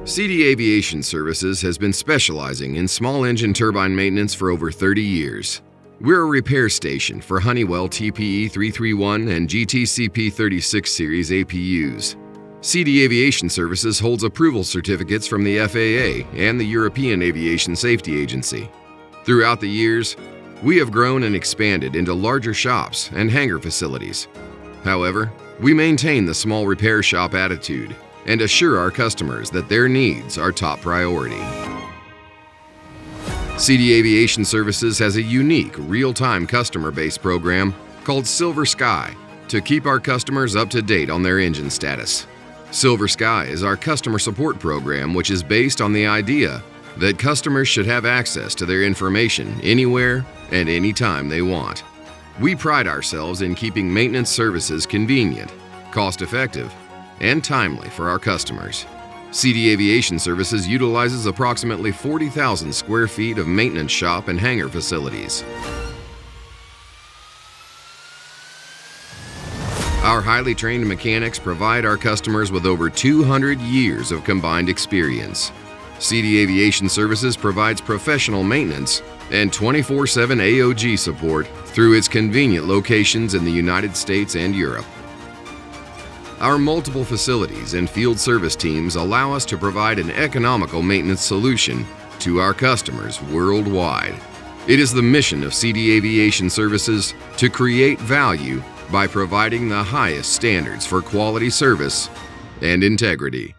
CD Aviation Services has been specializing in small engine turbine maintenance for over 30 years. We're a repair station for Honeywell TPE 331 and GTCP 36 series APUs. CD Aviation Services holds approval certificates from the FAA and the European Aviation Safety Agency. Throughout the years, we have grown and expanded into larger shops and hangar facilities. However, we maintain the small repair shop attitude and assure our customers that their needs are top priority. CD Aviation Services has a unique real-time customer base program called Silver Sky to keep our customers up to date on their engine status. Silver Sky is our customer support program, which is based on the idea that customers should have access to their information anywhere and anytime they want. We pride ourselves in keeping maintenance services convenient, cost-effective, and timely for our customers. CD Aviation Services utilizes approximately 40,000 square feet of maintenance shop and hangar facilities. Our highly trained mechanics provide our customers with over 200 years of combined experience. CD Aviation Services provides professional maintenance and 24/7 AOG support through its convenient locations in the United States and Europe. Our multiple facilities and field service teams allow us to provide an economical maintenance solution to our customers worldwide. It is the mission of CD Aviation Services to create value by providing the highest standards for quality service and integrity.